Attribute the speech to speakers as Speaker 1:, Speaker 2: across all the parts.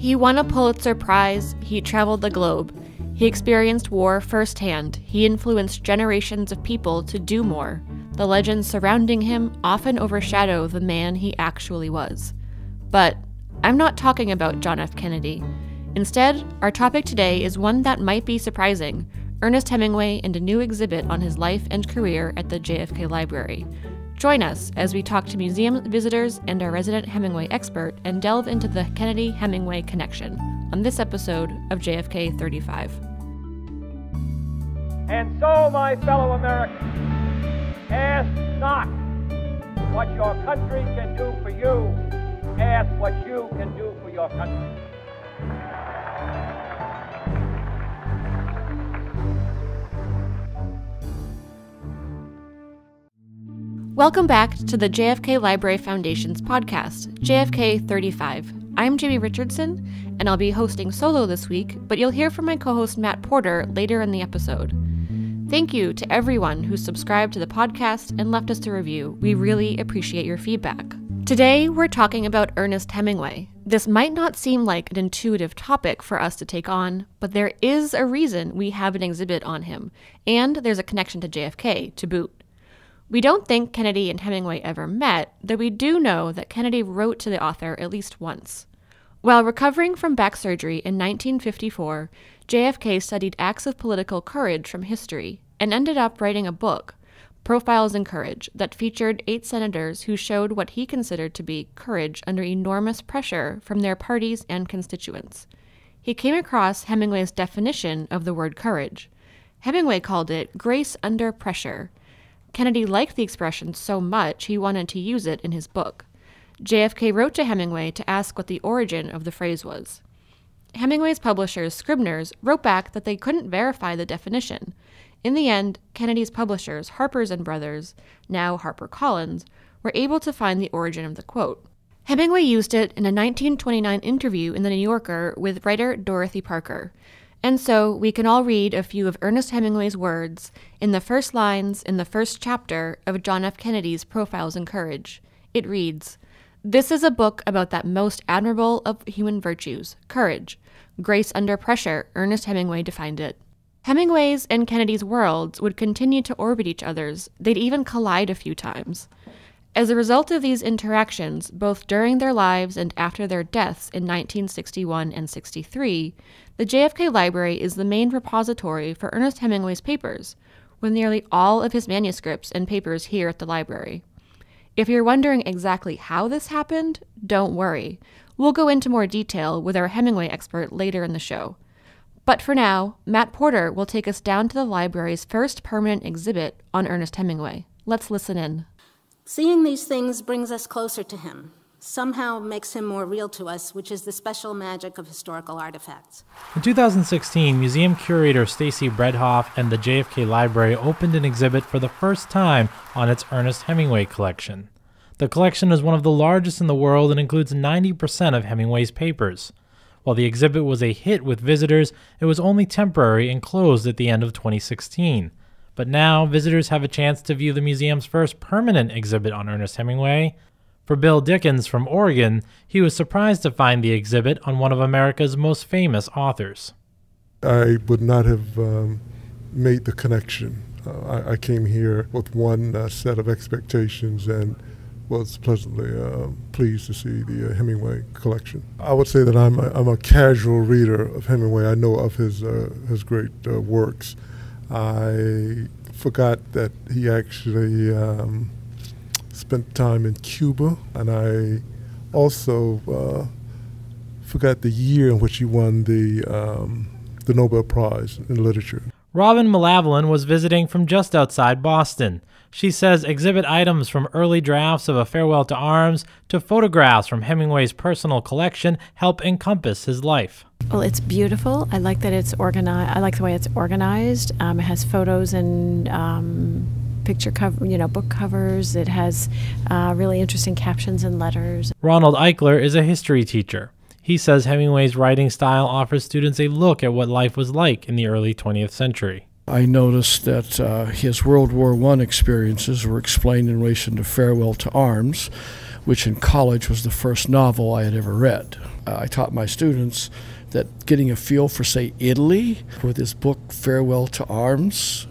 Speaker 1: He won a Pulitzer Prize, he traveled the globe. He experienced war firsthand, he influenced generations of people to do more. The legends surrounding him often overshadow the man he actually was. But I'm not talking about John F. Kennedy. Instead, our topic today is one that might be surprising: Ernest Hemingway and a new exhibit on his life and career at the JFK Library. Join us as we talk to museum visitors and our resident Hemingway expert and delve into the Kennedy-Hemingway connection on this episode of JFK 35.
Speaker 2: And so, my fellow Americans, ask not what your country can do for you, ask what you can do for your country.
Speaker 1: Welcome back to the JFK Library Foundation's podcast, JFK 35. I'm Jamie Richardson, and I'll be hosting solo this week, but you'll hear from my co-host Matt Porter later in the episode. Thank you to everyone who subscribed to the podcast and left us a review. We really appreciate your feedback. Today, we're talking about Ernest Hemingway. This might not seem like an intuitive topic for us to take on, but there is a reason we have an exhibit on him, and there's a connection to JFK to boot. We don't think Kennedy and Hemingway ever met, though we do know that Kennedy wrote to the author at least once. While recovering from back surgery in 1954, JFK studied acts of political courage from history and ended up writing a book, Profiles in Courage, that featured 8 senators who showed what he considered to be courage under enormous pressure from their parties and constituents. He came across Hemingway's definition of the word courage. Hemingway called it grace under pressure. Kennedy liked the expression so much he wanted to use it in his book. JFK wrote to Hemingway to ask what the origin of the phrase was. Hemingway's publishers, Scribner's, wrote back that they couldn't verify the definition. In the end, Kennedy's publishers, Harper's and Brothers, now HarperCollins, were able to find the origin of the quote. Hemingway used it in a 1929 interview in The New Yorker with writer Dorothy Parker. And so we can all read a few of Ernest Hemingway's words in the first lines in the first chapter of John F. Kennedy's Profiles in Courage. It reads, "This is a book about that most admirable of human virtues, courage. Grace under pressure," Ernest Hemingway defined it. Hemingway's and Kennedy's worlds would continue to orbit each other's. They'd even collide a few times. As a result of these interactions, both during their lives and after their deaths in 1961 and 63, the JFK Library is the main repository for Ernest Hemingway's papers, with nearly all of his manuscripts and papers here at the library. If you're wondering exactly how this happened, don't worry. We'll go into more detail with our Hemingway expert later in the show. But for now, Matt Porter will take us down to the library's first permanent exhibit on Ernest Hemingway. Let's listen in.
Speaker 3: Seeing these things brings us closer to him, somehow makes him more real to us, which is the special magic of historical artifacts.
Speaker 4: In 2016, museum curator Stacy Bredhoff and the JFK Library opened an exhibit for the first time on its Ernest Hemingway collection. The collection is one of the largest in the world and includes 90% of Hemingway's papers. While the exhibit was a hit with visitors, it was only temporary and closed at the end of 2016. But now, visitors have a chance to view the museum's first permanent exhibit on Ernest Hemingway. For Bill Dickens from Oregon, he was surprised to find the exhibit on one of America's most famous authors.
Speaker 5: I would not have made the connection. I came here with one set of expectations and was pleasantly pleased to see the Hemingway collection. I would say that I'm a casual reader of Hemingway. I know of his great works. I forgot that he actually spent time in Cuba, and I also forgot the year in which he won the Nobel Prize in Literature.
Speaker 4: Robin Malavalin was visiting from just outside Boston. She says exhibit items from early drafts of A Farewell to Arms to photographs from Hemingway's personal collection help encompass his life.
Speaker 6: Well, it's beautiful. I like that it's organized. I like the way it's organized. It has photos and picture cover, book covers. It has really interesting captions and letters. Ronald Eichler is a history teacher. He says Hemingway's writing style offers students a look at what life was like in the early 20th century.
Speaker 7: I noticed that his World War I experiences were explained in relation to Farewell to Arms, which in college was the first novel I had ever read. I taught my students that getting a feel for, say, Italy, with his book Farewell to Arms,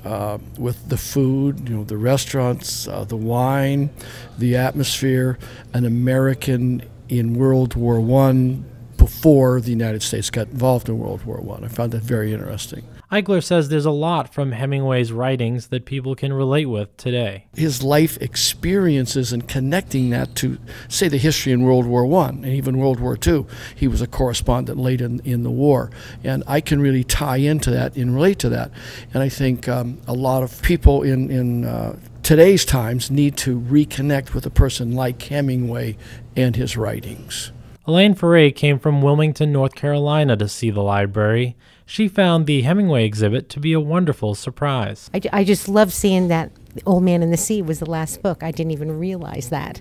Speaker 7: with the food, the restaurants, the wine, the atmosphere, an American in World War I before the United States got involved in World War I. I found that very interesting.
Speaker 4: Eigler says there's a lot from Hemingway's writings that people can relate with today.
Speaker 7: His life experiences and connecting that to, say, the history in World War I and even World War II. He was a correspondent late in the war. And I can really tie into that and relate to that. And I think a lot of people in today's times need to reconnect with a person like Hemingway and his writings.
Speaker 4: Elaine Ferre came from Wilmington, North Carolina to see the library. She found the Hemingway exhibit to be a wonderful surprise.
Speaker 8: I just love seeing that The Old Man and the Sea was the last book. I didn't even realize that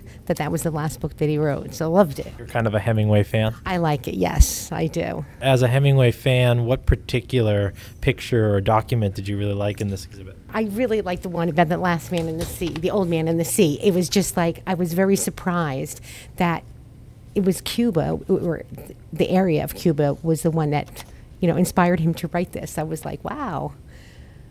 Speaker 8: was the last book that he wrote, so loved it.
Speaker 4: You're kind of a Hemingway fan?
Speaker 8: I like it, yes, I do.
Speaker 4: As a Hemingway fan, what particular picture or document did you really like in this exhibit?
Speaker 8: I really like the one about the last man in the sea, The Old Man in the Sea. It was just like, I was very surprised that it was Cuba, or the area of Cuba was the one that inspired him to write this. I was like, wow.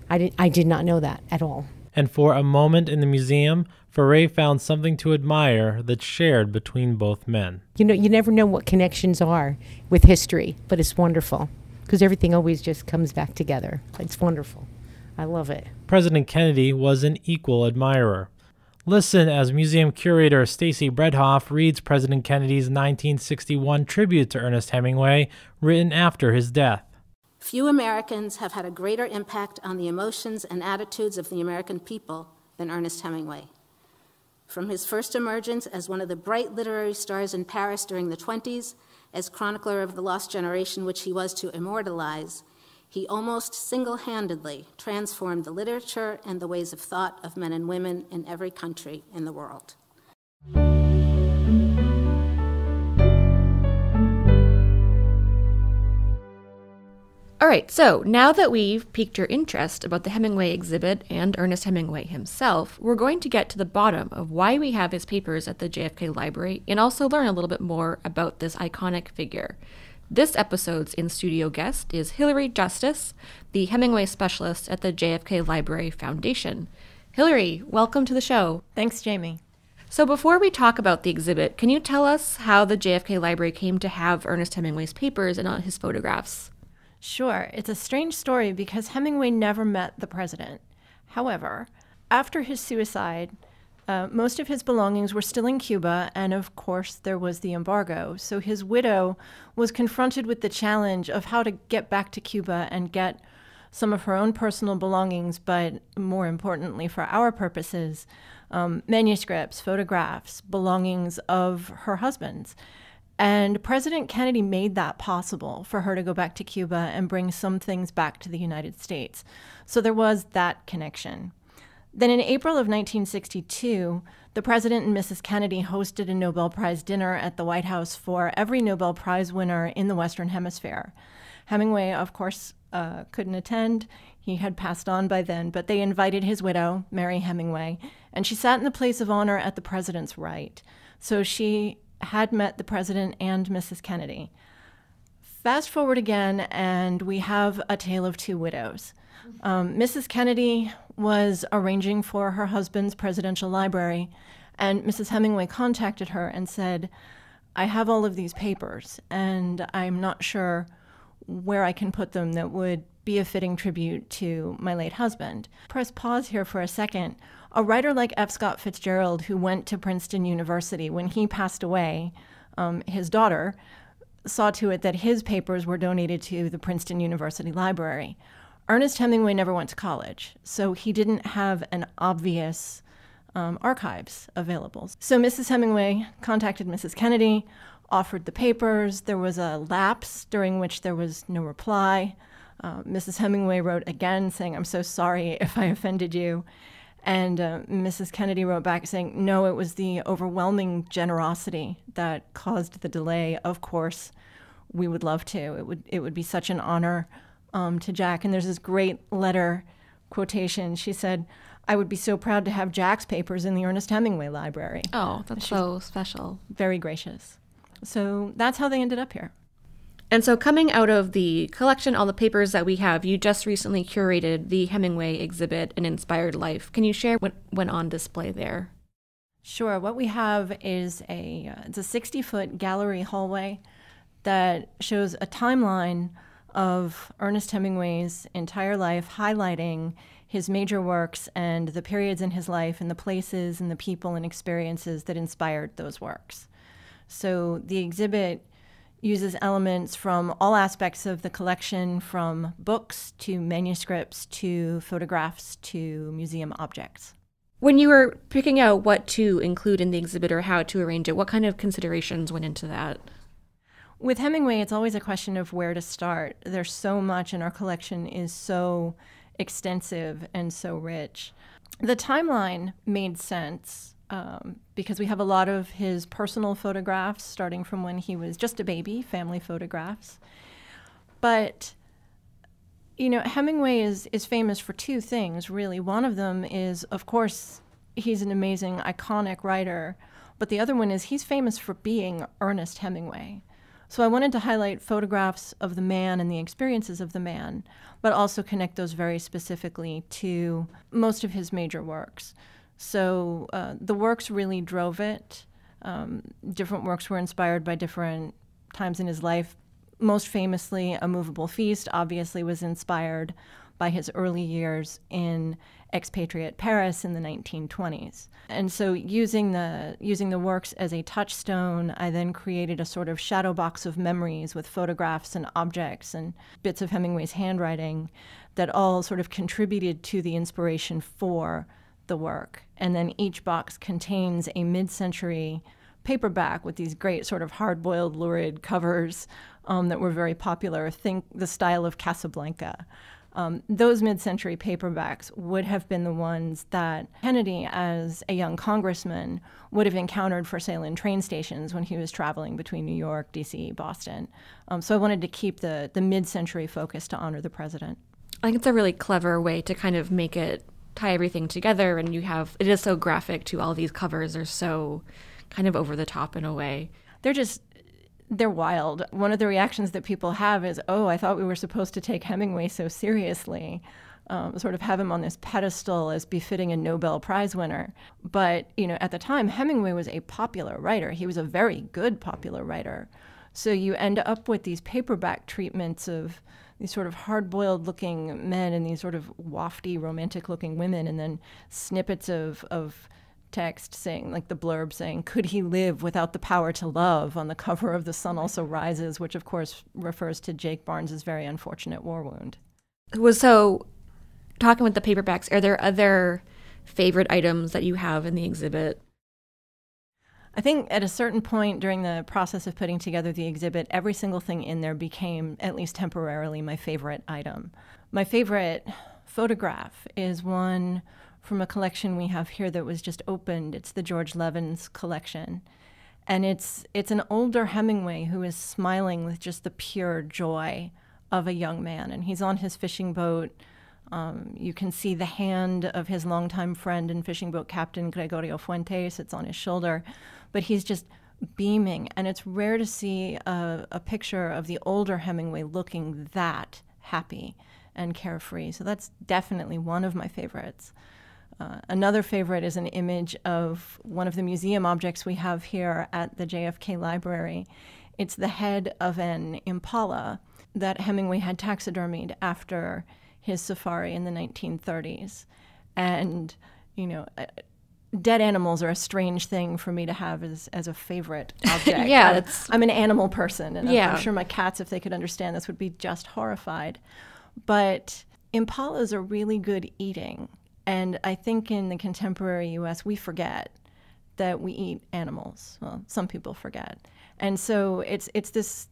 Speaker 8: I did not know that at all.
Speaker 4: And for a moment in the museum, Ferre found something to admire that's shared between both men.
Speaker 8: You never know what connections are with history, but it's wonderful because everything always just comes back together. It's wonderful. I love it.
Speaker 4: President Kennedy was an equal admirer. Listen as museum curator Stacy Bredhoff reads President Kennedy's 1961 tribute to Ernest Hemingway, written after his death.
Speaker 3: Few Americans have had a greater impact on the emotions and attitudes of the American people than Ernest Hemingway. From his first emergence as one of the bright literary stars in Paris during the 1920s, as chronicler of the lost generation which he was to immortalize, he almost single-handedly transformed the literature and the ways of thought of men and women in every country in the world.
Speaker 1: All right, so now that we've piqued your interest about the Hemingway exhibit and Ernest Hemingway himself, we're going to get to the bottom of why we have his papers at the JFK Library and also learn a little bit more about this iconic figure. This episode's in-studio guest is Hillary Justice, the Hemingway specialist at the JFK Library Foundation. Hillary, welcome to the show.
Speaker 9: Thanks, Jamie.
Speaker 1: So before we talk about the exhibit, can you tell us how the JFK Library came to have Ernest Hemingway's papers and not his photographs?
Speaker 9: Sure. It's a strange story because Hemingway never met the president. However, after his suicide, most of his belongings were still in Cuba, and of course there was the embargo. So his widow was confronted with the challenge of how to get back to Cuba and get some of her own personal belongings, but more importantly for our purposes, manuscripts, photographs, belongings of her husband's. And President Kennedy made that possible for her to go back to Cuba and bring some things back to the United States. So there was that connection. Then in April of 1962, the President and Mrs. Kennedy hosted a Nobel Prize dinner at the White House for every Nobel Prize winner in the Western Hemisphere. Hemingway, of course, couldn't attend. He had passed on by then, but they invited his widow, Mary Hemingway, and she sat in the place of honor at the President's right. So she had met the President and Mrs. Kennedy. Fast forward again, and we have a tale of two widows. Mrs. Kennedy was arranging for her husband's presidential library, and Mrs. Hemingway contacted her and said, I have all of these papers, and I'm not sure where I can put them that would be a fitting tribute to my late husband. Press pause here for a second. A writer like F. Scott Fitzgerald, who went to Princeton University, when he passed away, his daughter saw to it that his papers were donated to the Princeton University Library. Ernest Hemingway never went to college, so he didn't have an obvious archives available. So Mrs. Hemingway contacted Mrs. Kennedy, offered the papers. There was a lapse during which there was no reply. Mrs. Hemingway wrote again saying, I'm so sorry if I offended you. And Mrs. Kennedy wrote back saying, no, it was the overwhelming generosity that caused the delay. Of course, we would love to. It would be such an honor to Jack. And there's this great letter quotation. She said, I would be so proud to have Jack's papers in the Ernest Hemingway library.
Speaker 1: Oh, that's so special.
Speaker 9: Very gracious. So that's how they ended up here.
Speaker 1: And so coming out of the collection, all the papers that we have, you just recently curated the Hemingway exhibit, An Inspired Life. Can you share what went on display there?
Speaker 9: Sure. What we have is it's a 60-foot gallery hallway that shows a timeline of Ernest Hemingway's entire life, highlighting his major works and the periods in his life and the places and the people and experiences that inspired those works. So the exhibit uses elements from all aspects of the collection, from books to manuscripts to photographs to museum objects.
Speaker 1: When you were picking out what to include in the exhibit or how to arrange it, what kind of considerations went into that?
Speaker 9: With Hemingway, it's always a question of where to start. There's so much, and our collection is so extensive and so rich. The timeline made sense because we have a lot of his personal photographs, starting from when he was just a baby, family photographs. But, you know, Hemingway is famous for two things, really. One of them is, of course, he's an amazing, iconic writer, but the other one is he's famous for being Ernest Hemingway. So I wanted to highlight photographs of the man and the experiences of the man, but also connect those very specifically to most of his major works. So the works really drove it. Different works were inspired by different times in his life. Most famously, A Movable Feast obviously was inspired by his early years in expatriate Paris in the 1920s. And so using the works as a touchstone, I then created a sort of shadow box of memories with photographs and objects and bits of Hemingway's handwriting that all sort of contributed to the inspiration for the work. And then each box contains a mid-century paperback with these great sort of hard-boiled, lurid covers that were very popular. Think the style of Casablanca. Those mid-century paperbacks would have been the ones that Kennedy, as a young congressman, would have encountered for sale in train stations when he was traveling between New York, D.C., Boston. So I wanted to keep the mid-century focus to honor the president.
Speaker 1: I think it's a really clever way to kind of make it tie everything together, and it is so graphic too. All these covers are so kind of over the top in a way.
Speaker 9: They're wild. One of the reactions that people have is, oh, I thought we were supposed to take Hemingway so seriously, sort of have him on this pedestal as befitting a Nobel Prize winner. But, you know, at the time, Hemingway was a popular writer. He was a very good popular writer. So you end up with these paperback treatments of these sort of hard-boiled looking men and these sort of wafty, romantic-looking women, and then snippets of text saying, like the blurb saying, could he live without the power to love, on the cover of The Sun Also Rises, which of course refers to Jake Barnes's very unfortunate war wound.
Speaker 1: So talking with the paperbacks, are there other favorite items that you have in the exhibit?
Speaker 9: I think at a certain point during the process of putting together the exhibit, every single thing in there became, at least temporarily, my favorite item. My favorite photograph is one from a collection we have here that was just opened. It's the George Levins collection. And it's an older Hemingway who is smiling with just the pure joy of a young man. And he's on his fishing boat. You can see the hand of his longtime friend and fishing boat captain, Gregorio Fuentes. It's on his shoulder. But he's just beaming. And it's rare to see a picture of the older Hemingway looking that happy and carefree. So that's definitely one of my favorites. Another favorite is an image of one of the museum objects we have here at the JFK Library. It's the head of an impala that Hemingway had taxidermied after his safari in the 1930s. And, you know, dead animals are a strange thing for me to have as a favorite object.
Speaker 1: Yeah,
Speaker 9: I'm an animal person, and
Speaker 1: yeah.
Speaker 9: I'm sure my cats, if they could understand this, would be just horrified. But impalas are really good eating. And I think in the contemporary U.S., we forget that we eat animals. Well, some people forget. And so it's this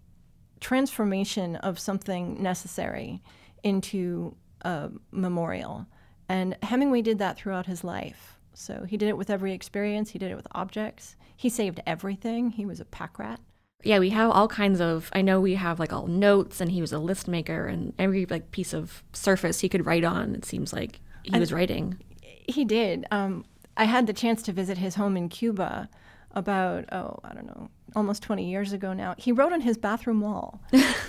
Speaker 9: transformation of something necessary into a memorial. And Hemingway did that throughout his life. So he did it with every experience. He did it with objects. He saved everything. He was a pack rat.
Speaker 1: Yeah, we have all kinds of, I know we have like all notes, and he was a list maker, and every like piece of surface he could write on, it seems like he was writing.
Speaker 9: He did. I had the chance to visit his home in Cuba about, I don't know, almost 20 years ago now. He wrote on his bathroom wall.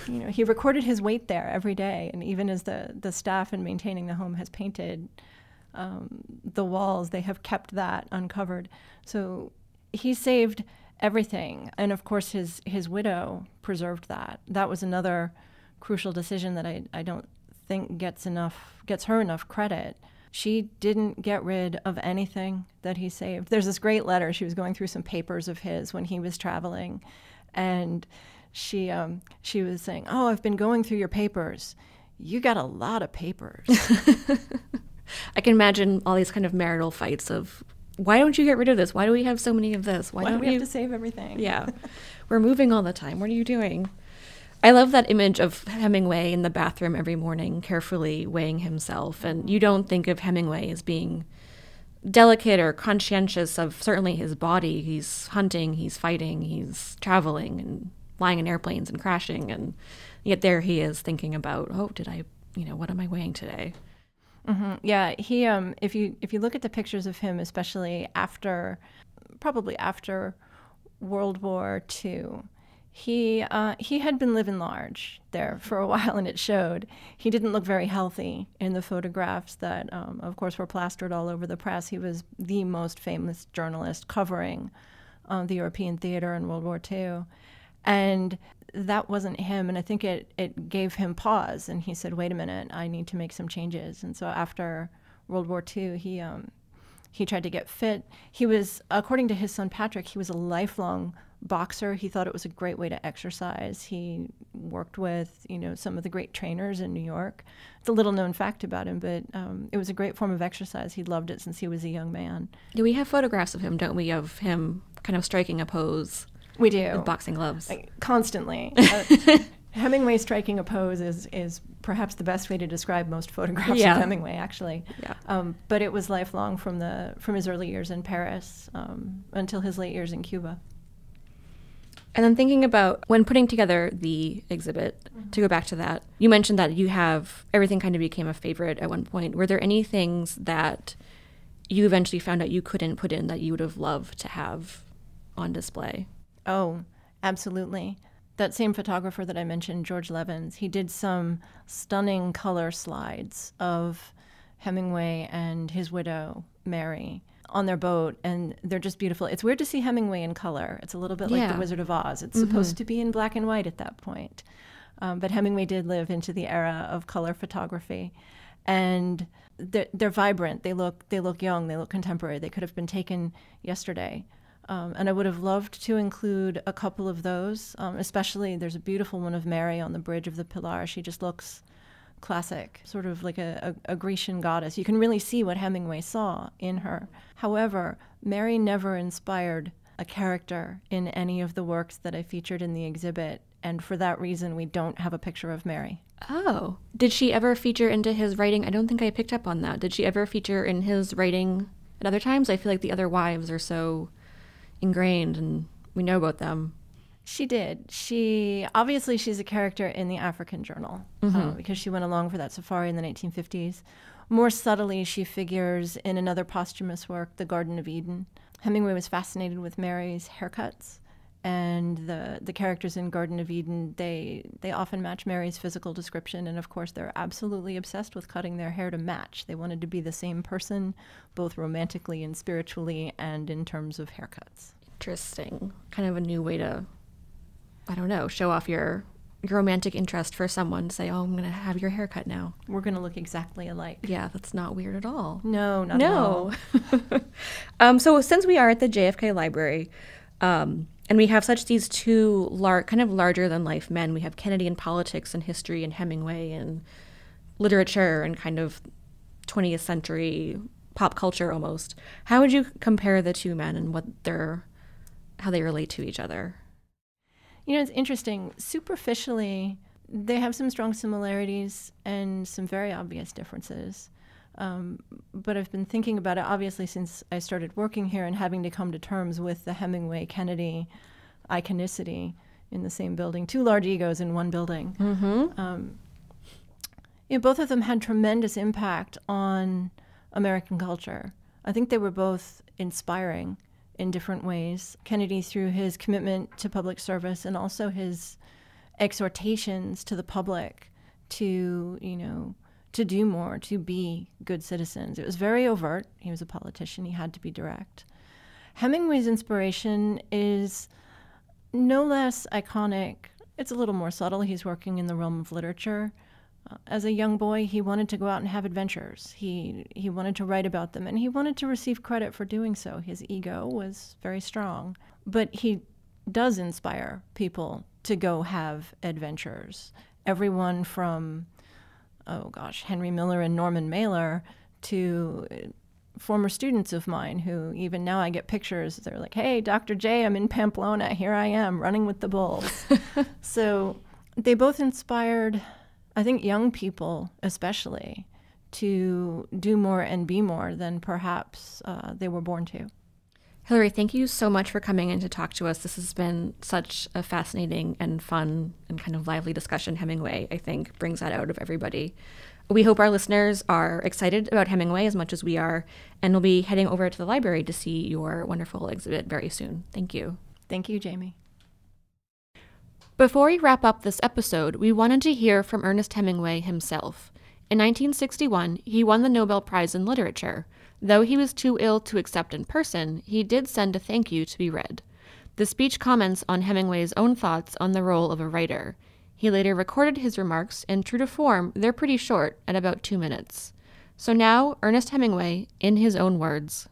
Speaker 9: He recorded his weight there every day. And even as the staff in maintaining the home has painted the walls, they have kept that uncovered. So he saved everything. And of course, his widow preserved that. That was another crucial decision that I don't think gets her enough credit. She didn't get rid of anything that he saved. There's this great letter. She was going through some papers of his when he was traveling, and she was saying, "Oh, I've been going through your papers. You got a lot of papers."
Speaker 1: I can imagine all these kind of marital fights of, why don't you get rid of this? Why do we have so many of this?
Speaker 9: Why don't we have to save everything?
Speaker 1: Yeah, we're moving all the time. What are you doing? I love that image of Hemingway in the bathroom every morning, carefully weighing himself. And you don't think of Hemingway as being delicate or conscientious of certainly his body. He's hunting, he's fighting, he's traveling and flying in airplanes and crashing. And yet there he is thinking about, what am I weighing today?
Speaker 9: Mm-hmm. Yeah, he. If you look at the pictures of him, especially probably after World War II, he had been living large there for a while, and it showed. He didn't look very healthy in the photographs that, of course, were plastered all over the press. He was the most famous journalist covering the European theater in World War II, and that wasn't him. And I think it gave him pause, and he said, "Wait a minute, I need to make some changes." And so after World War II, he tried to get fit. He was, according to his son Patrick, he was a lifelong boxer. He thought it was a great way to exercise. He worked with, some of the great trainers in New York. It's a little known fact about him, but it was a great form of exercise. He loved it since he was a young man.
Speaker 1: Yeah, we have photographs of him, don't we, of him kind of striking a pose.
Speaker 9: We do.
Speaker 1: With boxing gloves.
Speaker 9: Constantly. Hemingway striking a pose is perhaps the best way to describe most photographs of Hemingway, actually.
Speaker 1: Yeah.
Speaker 9: But it was lifelong from his early years in Paris until his late years in Cuba.
Speaker 1: And then thinking about when putting together the exhibit, to go back to that, you mentioned that everything kind of became a favorite at one point. Were there any things that you eventually found out you couldn't put in that you would have loved to have on display?
Speaker 9: Oh, absolutely. That same photographer that I mentioned, George Levins, he did some stunning color slides of Hemingway and his widow, Mary, on their boat, and they're just beautiful. It's weird to see Hemingway in color. It's a little bit like The Wizard of Oz. It's supposed to be in black and white at that point. But Hemingway did live into the era of color photography. And they're vibrant. They look young. They look contemporary. They could have been taken yesterday. And I would have loved to include a couple of those, especially there's a beautiful one of Mary on the bridge of the Pilar. She just looks classic, sort of like a Grecian goddess. You can really see what Hemingway saw in her. However, Mary never inspired a character in any of the works that I featured in the exhibit, and for that reason, we don't have a picture of Mary.
Speaker 1: Oh. Did she ever feature into his writing? I don't think I picked up on that. Did she ever feature in his writing at other times? I feel like the other wives are so ingrained and we know about them.
Speaker 9: She did. She's a character in the African Journal because she went along for that safari in the 1950s. More subtly, she figures in another posthumous work, The Garden of Eden. Hemingway was fascinated with Mary's haircuts, and the characters in Garden of Eden, they often match Mary's physical description, and of course they're absolutely obsessed with cutting their hair to match. They wanted to be the same person, both romantically and spiritually, and in terms of haircuts.
Speaker 1: Interesting. Kind of a new way to, show off your romantic interest for someone. Say, oh, I'm going to have your haircut now.
Speaker 9: We're going to look exactly alike.
Speaker 1: Yeah, that's not weird at all.
Speaker 9: No, not at
Speaker 1: all. So since we are at the JFK Library, and we have these two kind of larger-than-life men, we have Kennedy in politics and history and Hemingway in literature and kind of 20th century pop culture almost. How would you compare the two men and how they relate to each other?
Speaker 9: It's interesting. Superficially, they have some strong similarities and some very obvious differences. But I've been thinking about it, obviously, since I started working here and having to come to terms with the Hemingway-Kennedy iconicity in the same building. Two large egos in one building.
Speaker 1: Mm-hmm.
Speaker 9: Both of them had tremendous impact on American culture. I think they were both inspiring in different ways. Kennedy through his commitment to public service and also his exhortations to the public to, to do more, to be good citizens. It was very overt. He was a politician. He had to be direct. Hemingway's inspiration is no less iconic. It's a little more subtle. He's working in the realm of literature. As a young boy, he wanted to go out and have adventures. He wanted to write about them, and he wanted to receive credit for doing so. His ego was very strong. But he does inspire people to go have adventures. Everyone from, Henry Miller and Norman Mailer to former students of mine who even now I get pictures. They're like, hey, Dr. J, I'm in Pamplona. Here I am running with the bulls. So they both inspired, I think, young people especially to do more and be more than perhaps they were born to.
Speaker 1: Hillary, thank you so much for coming in to talk to us. This has been such a fascinating and fun and kind of lively discussion. Hemingway, I think, brings that out of everybody. We hope our listeners are excited about Hemingway as much as we are, and we'll be heading over to the library to see your wonderful exhibit very soon. Thank you.
Speaker 9: Thank you, Jamie.
Speaker 1: Before we wrap up this episode, we wanted to hear from Ernest Hemingway himself. In 1961, he won the Nobel Prize in Literature. Though he was too ill to accept in person, he did send a thank you to be read. The speech comments on Hemingway's own thoughts on the role of a writer. He later recorded his remarks, and true to form, they're pretty short, at about 2 minutes. So now, Ernest Hemingway, in his own words.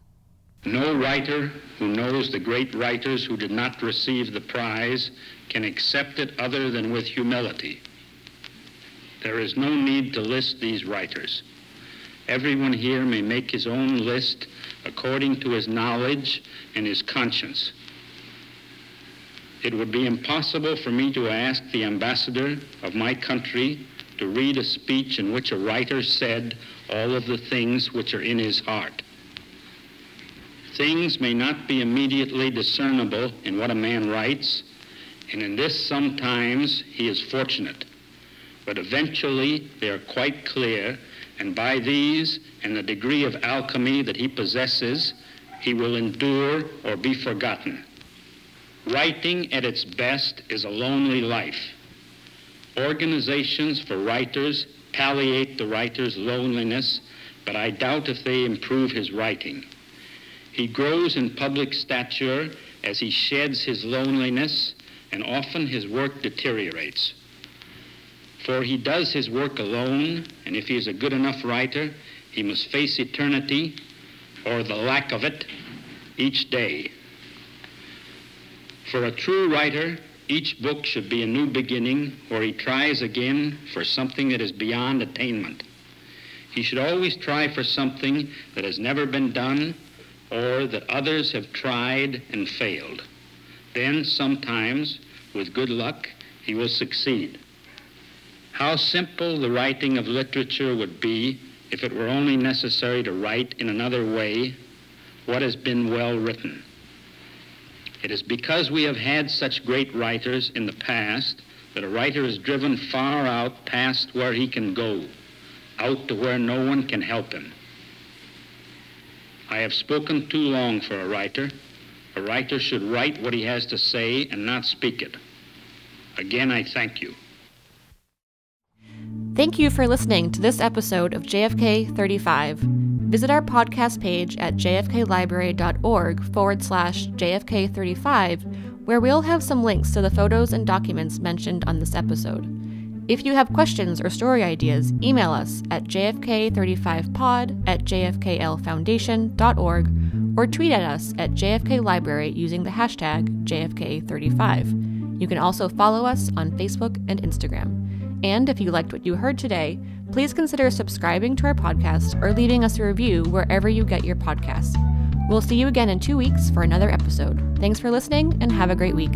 Speaker 10: No writer who knows the great writers who did not receive the prize can accept it other than with humility. There is no need to list these writers. Everyone here may make his own list according to his knowledge and his conscience. It would be impossible for me to ask the ambassador of my country to read a speech in which a writer said all of the things which are in his heart. Things may not be immediately discernible in what a man writes, and in this sometimes he is fortunate. But eventually they are quite clear, and by these and the degree of alchemy that he possesses, he will endure or be forgotten. Writing at its best is a lonely life. Organizations for writers palliate the writer's loneliness, but I doubt if they improve his writing. He grows in public stature as he sheds his loneliness, and often his work deteriorates. For he does his work alone, and if he is a good enough writer, he must face eternity, or the lack of it, each day. For a true writer, each book should be a new beginning where he tries again for something that is beyond attainment. He should always try for something that has never been done or that others have tried and failed. Then, sometimes, with good luck, he will succeed. How simple the writing of literature would be if it were only necessary to write in another way what has been well written. It is because we have had such great writers in the past that a writer is driven far out past where he can go, out to where no one can help him. I have spoken too long for a writer. A writer should write what he has to say and not speak it. Again, I thank you.
Speaker 1: Thank you for listening to this episode of JFK 35. Visit our podcast page at jfklibrary.org/JFK 35, where we'll have some links to the photos and documents mentioned on this episode. If you have questions or story ideas, email us at jfk35pod@jfklfoundation.org or tweet at us at JFK Library using the hashtag JFK35. You can also follow us on Facebook and Instagram. And if you liked what you heard today, please consider subscribing to our podcast or leaving us a review wherever you get your podcasts. We'll see you again in 2 weeks for another episode. Thanks for listening and have a great week.